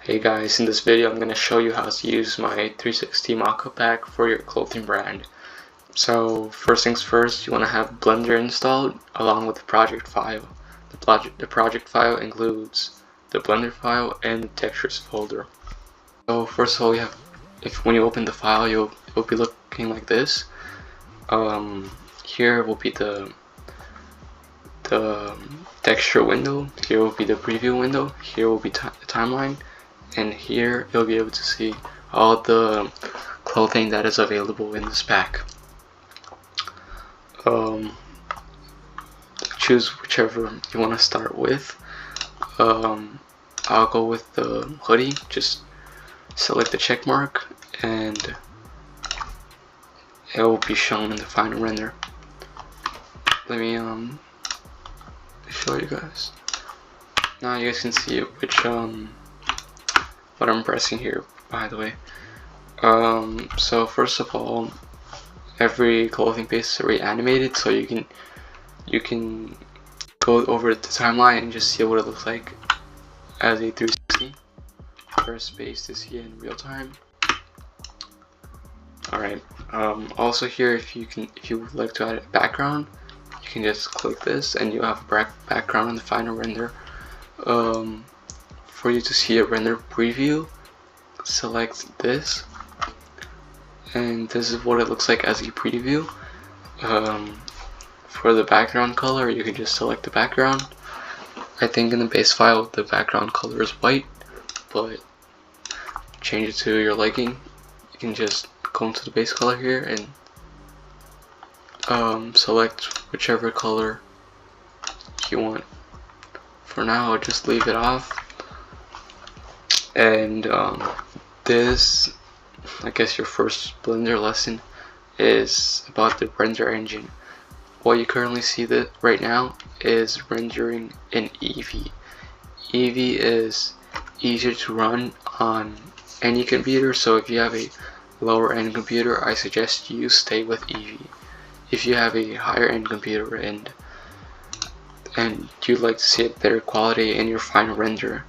Hey guys, in this video I'm going to show you how to use my 360 mockup pack for your clothing brand. So first things first, you want to have Blender installed along with the project file. The project file includes the Blender file and the textures folder. So first of all, when you open the file, it will be looking like this. Here will be the texture window, here will be the preview window, here will be the timeline, and here you'll be able to see all the clothing that is available in this pack. Choose whichever you want to start with. I'll go with the hoodie. Just select the check mark and it will be shown in the final render. Let me show you guys. Now you guys can see which what I'm pressing here, by the way. So first of all, every clothing piece is reanimated, so you can go over the timeline and just see what it looks like as a 360. Press space to see it in real time. Alright. Also here, if you would like to add a background, you can just click this and you have a background in the final render. For you to see a render preview, select this, and this is what it looks like as a preview. For the background color, you can just select the background. I think in the base file the background color is white, but change it to your liking. You can just go into the base color here and select whichever color you want. For now, I'll just leave it off. And this, I guess your first Blender lesson is about the render engine. What you currently see that right now is rendering in Eevee. Eevee is easier to run on any computer, so if you have a lower end computer, I suggest you stay with Eevee. If you have a higher end computer and you'd like to see a better quality in your final render,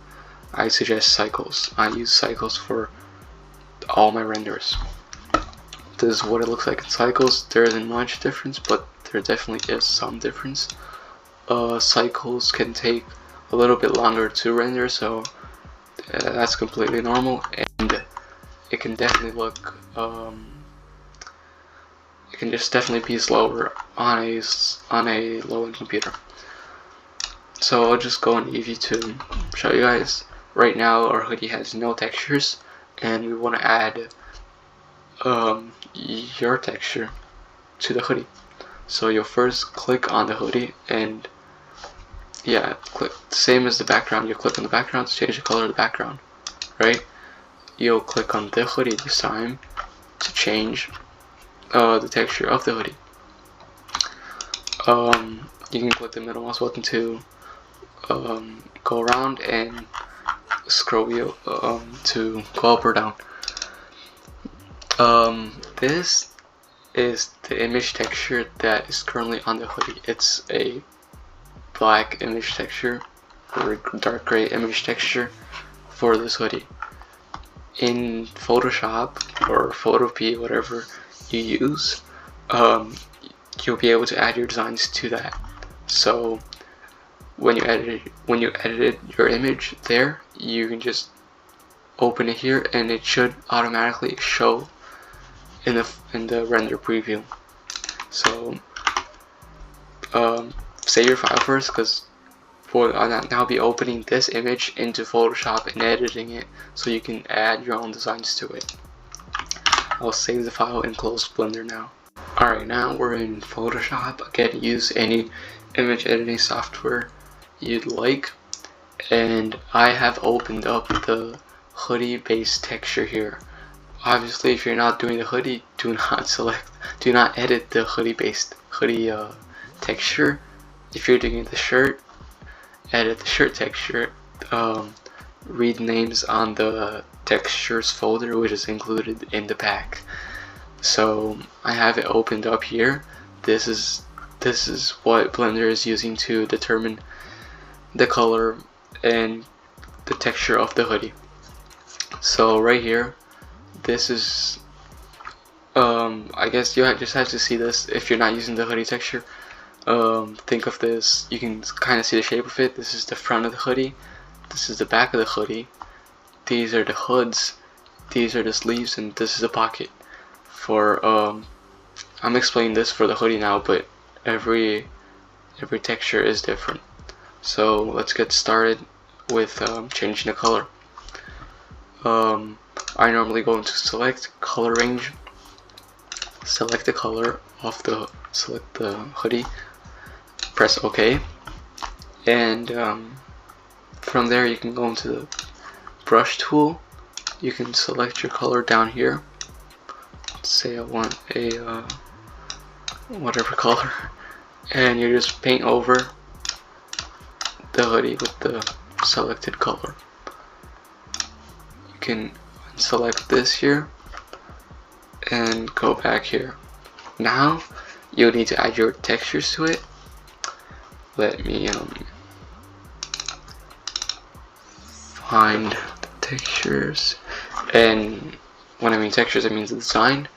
I suggest Cycles. I use Cycles for all my renders. This is what it looks like in Cycles. There isn't much difference, but there definitely is some difference. Cycles can take a little bit longer to render, so that's completely normal, and it can definitely look it can just definitely be slower on a low-end computer. So I'll just go on Eevee to show you guys. Right now our hoodie has no textures, and we want to add your texture to the hoodie. So you'll first click on the hoodie, and yeah, click same as the background. You click on the background to change the color of the background, right? You'll click on the hoodie this time to change the texture of the hoodie. You can click the middle mouse button to go around and scroll wheel to go up or down. This is the image texture that is currently on the hoodie. It's a black image texture or dark gray image texture for this hoodie. In Photoshop or Photopea, whatever you use, you'll be able to add your designs to that. So when you edited your image there, you can just open it here and it should automatically show in the render preview. So save your file first, because I'll now be opening this image into Photoshop and editing it so you can add your own designs to it. I'll save the file and close Blender now. Alright, now we're in Photoshop. Again, use any image editing software you'd like, and I have opened up the hoodie based texture here. Obviously, if you're not doing the hoodie, do not edit the hoodie texture. If you're doing the shirt, edit the shirt texture. Read names on the textures folder, which is included in the pack. So I have it opened up here. This is what Blender is using to determine the color and the texture of the hoodie. So right here, this is I guess you just have to see this if you're not using the hoodie texture. Think of this, you can kind of see the shape of it. This is the front of the hoodie, this is the back of the hoodie, these are the hoods, these are the sleeves, and this is the pocket. For I'm explaining this for the hoodie now, but every texture is different. So let's get started with changing the color. I normally go into select color range, select the color of the hoodie, press OK, and from there you can go into the brush tool. You can select your color down here. Let's say I want a whatever color, and you just paint over the hoodie with the selected color. You can select this here and go back here. Now you'll need to add your textures to it. Let me find the textures, and when I mean textures, I mean the design.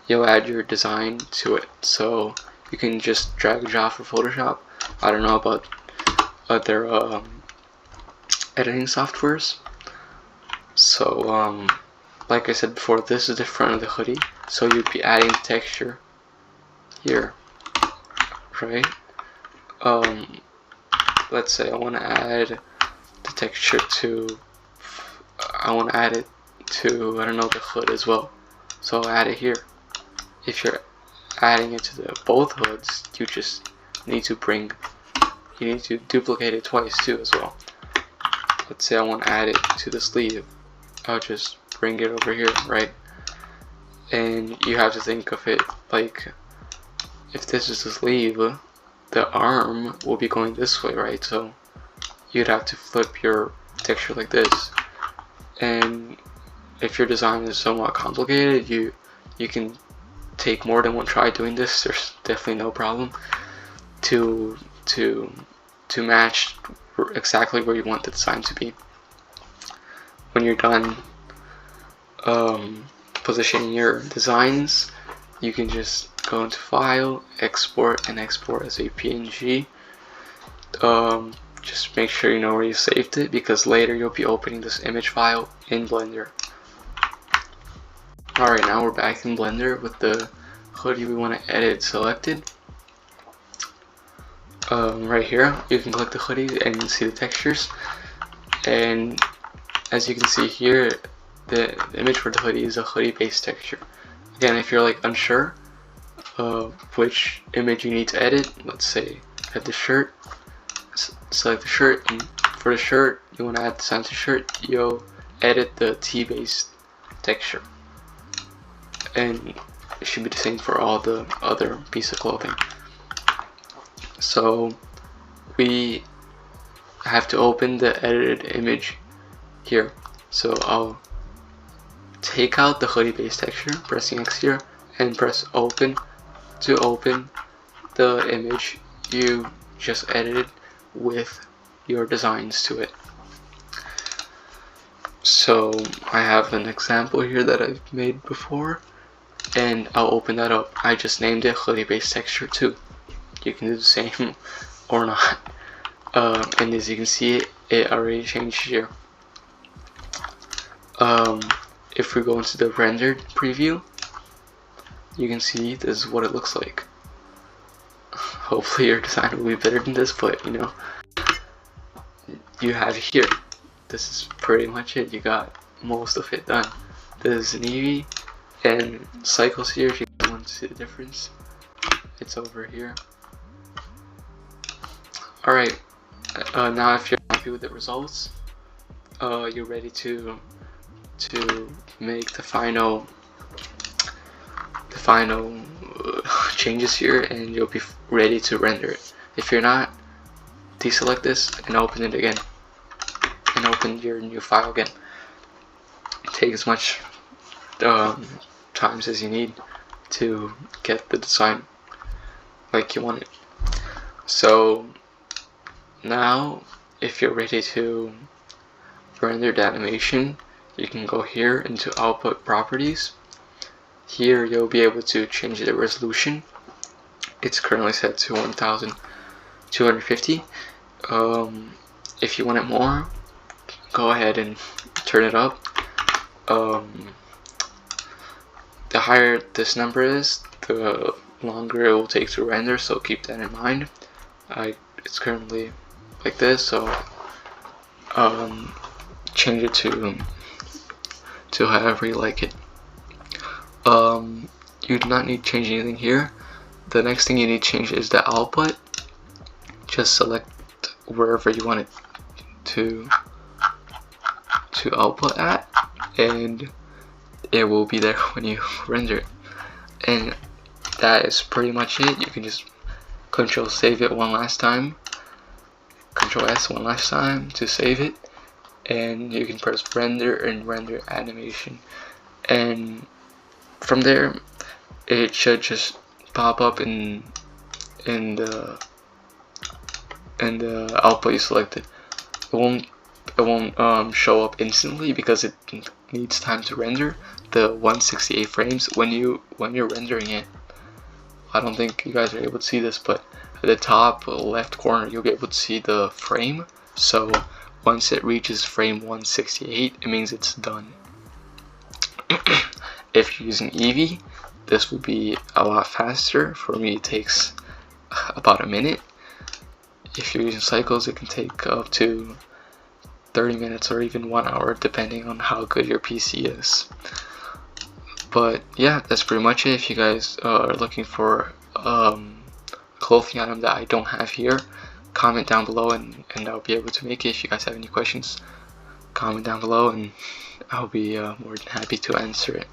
You'll add your design to it, so you can just drag and drop for Photoshop. I don't know about other editing softwares. So like I said before, this is the front of the hoodie, so you'd be adding the texture here, right? Let's say I want to add the texture to, I want to add it to, I don't know, the hood as well, so I'll add it here. If you're adding it to the both hoods, you just need to duplicate it twice too as well. Let's say I want to add it to the sleeve, I'll just bring it over here, right? And you have to think of it like, if this is the sleeve, the arm will be going this way, right? So you'd have to flip your texture like this. And if your design is somewhat complicated, you can take more than one try doing this. There's definitely no problem to match exactly where you want the design to be. When you're done positioning your designs, you can just go into File, Export, and export as a PNG. Just make sure you know where you saved it, because later you'll be opening this image file in Blender. Alright, now we're back in Blender with the hoodie we want to edit selected. Right here, you can click the hoodie and you can see the textures. And as you can see here, the image for the hoodie is a hoodie based texture. Again, if you're like unsure which image you need to edit, let's say at the shirt, select the shirt, and for the shirt you want to add design to shirt, you'll edit the T based texture, and it should be the same for all the other piece of clothing. So we have to open the edited image here, so I'll take out the hoodie based texture, pressing X here, and press open to open the image you just edited with your designs to it. So I have an example here that I've made before, and I'll open that up. I just named it hoodie based texture 2. You can do the same or not. And as you can see, it already changed here. If we go into the rendered preview, you can see this is what it looks like. Hopefully your design will be better than this, but you know, you have here. This is pretty much it. You got most of it done. This is navy and cycles here. If you want to see the difference, it's over here. Alright, now if you're happy with the results, you're ready to make the final changes here, and you'll be ready to render it. If you're not, deselect this and open it again, and open your new file again. Take as much times as you need to get the design like you want it. So now if you're ready to render the animation, you can go here into output properties. Here you'll be able to change the resolution. It's currently set to 1250. If you want it more, go ahead and turn it up. The higher this number is, the longer it will take to render, so keep that in mind. It's currently like this, so change it to however you like it. You do not need to change anything here. The next thing you need to change is the output. Just select wherever you want it to output at, and it will be there when you render it. And that is pretty much it. You can just Control save it one last time, Control S one last time to save it, and you can press render and render animation, and from there it should just pop up in the output you selected. It won't show up instantly because it needs time to render the 168 frames when you're rendering it. I don't think you guys are able to see this, but at the top left corner you'll be able to see the frame. So once it reaches frame 168, it means it's done. If you're using Eevee, this will be a lot faster. For me, it takes about a minute. If you're using Cycles, it can take up to 30 minutes or even 1 hour, depending on how good your PC is. But yeah, that's pretty much it. If you guys are looking for clothing item that I don't have here, comment down below and I'll be able to make it. If you guys have any questions, comment down below and I'll be more than happy to answer it.